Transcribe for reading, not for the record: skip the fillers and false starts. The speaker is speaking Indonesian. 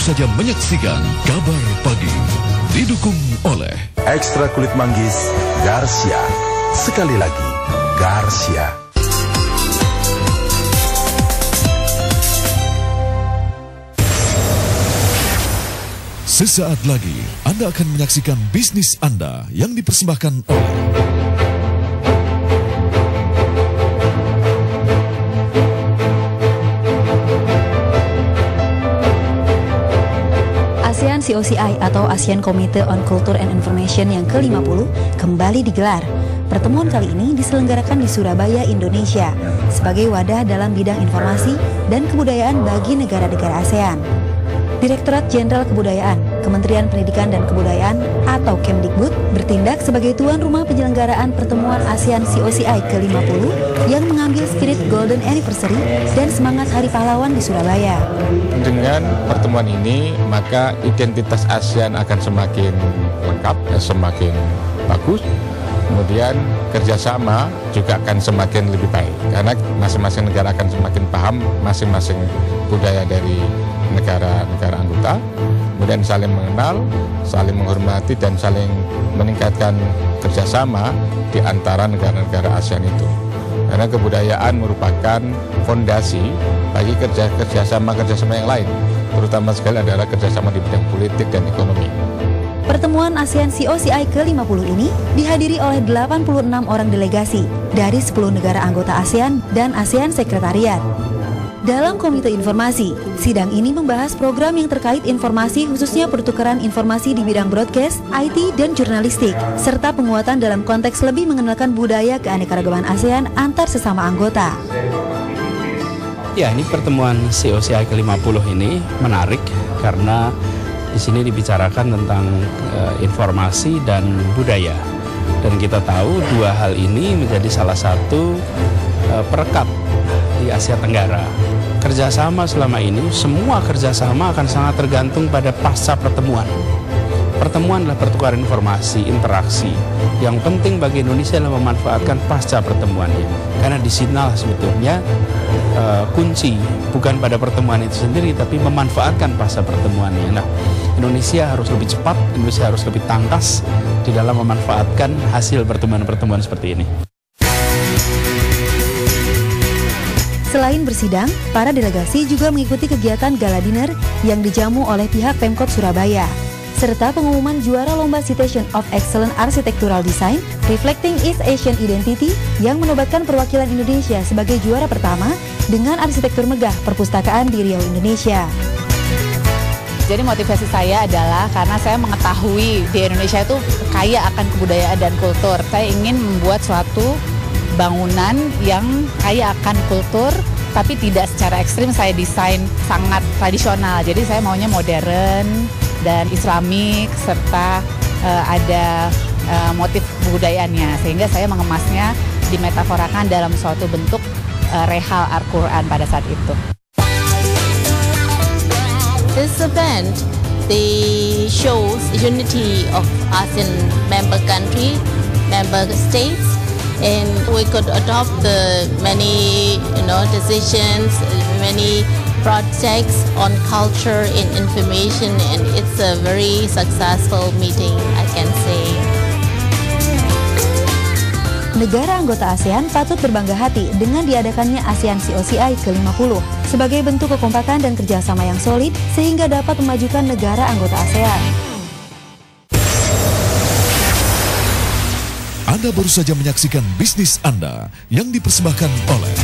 saja menyaksikan Kabar Pagi, didukung oleh Ekstra kulit manggis Garcia. Sekali lagi, Garcia. Sesaat lagi Anda akan menyaksikan bisnis Anda yang dipersembahkan oleh ASEAN COCI atau ASEAN Committee on Culture and Information yang ke-50 kembali digelar. Pertemuan kali ini diselenggarakan di Surabaya, Indonesia sebagai wadah dalam bidang informasi dan kebudayaan bagi negara-negara ASEAN. Direktorat Jenderal Kebudayaan, Kementerian Pendidikan dan Kebudayaan atau Kemdikbud bertindak sebagai tuan rumah penyelenggaraan pertemuan ASEAN COCI ke-50 yang mengambil spirit Golden Anniversary dan semangat Hari Pahlawan di Surabaya. Dengan pertemuan ini, maka identitas ASEAN akan semakin lengkap, semakin bagus. Kemudian kerjasama juga akan semakin lebih baik, karena masing-masing negara akan semakin paham masing-masing budaya dari negara-negara anggota, kemudian saling mengenal, saling menghormati, dan saling meningkatkan kerjasama di antara negara-negara ASEAN itu. Karena kebudayaan merupakan fondasi bagi kerjasama yang lain, terutama sekali adalah kerjasama di bidang politik dan ekonomi. Pertemuan ASEAN COCI ke-50 ini dihadiri oleh 86 orang delegasi dari 10 negara anggota ASEAN dan ASEAN Sekretariat. Dalam Komite Informasi, sidang ini membahas program yang terkait informasi khususnya pertukaran informasi di bidang broadcast, IT, dan jurnalistik, serta penguatan dalam konteks lebih mengenalkan budaya keanekaragaman ASEAN antar sesama anggota. Ya, ini pertemuan COCI ke-50 ini menarik karena di sini dibicarakan tentang informasi dan budaya. Dan kita tahu dua hal ini menjadi salah satu perekat di Asia Tenggara. Kerjasama selama ini, semua kerjasama akan sangat tergantung pada pasca pertemuan. Pertemuan adalah pertukaran informasi, interaksi. Yang penting bagi Indonesia adalah memanfaatkan pasca pertemuannya. Karena di sinilah sebetulnya kunci, bukan pada pertemuan itu sendiri, tapi memanfaatkan pasca pertemuannya. Nah, Indonesia harus lebih cepat, Indonesia harus lebih tangkas di dalam memanfaatkan hasil pertemuan-pertemuan seperti ini. Selain bersidang, para delegasi juga mengikuti kegiatan gala dinner yang dijamu oleh pihak Pemkot Surabaya, serta pengumuman juara Lomba Citation of Excellent Architectural Design Reflecting East Asian Identity yang menobatkan perwakilan Indonesia sebagai juara pertama dengan arsitektur megah perpustakaan di Riau, Indonesia. Jadi motivasi saya adalah karena saya mengetahui di Indonesia itu kaya akan kebudayaan dan kultur. Saya ingin membuat suatu bangunan yang kaya akan kultur, tapi tidak secara ekstrim. Saya desain sangat tradisional, jadi saya maunya modern dan islamik, serta ada motif kebudayaannya, sehingga saya mengemasnya dimetaforakan dalam suatu bentuk rehal Al-Quran pada saat itu. This event, shows unity of ASEAN member states, and we could adopt the many decisions, many projects on culture and information, and it's a very successful meeting, I can say. Negara anggota ASEAN patut berbangga hati dengan diadakannya ASEAN COCI ke-50 sebagai bentuk kekompakan dan kerjasama yang solid sehingga dapat memajukan negara anggota ASEAN. Anda baru saja menyaksikan bisnis Anda yang dipersembahkan oleh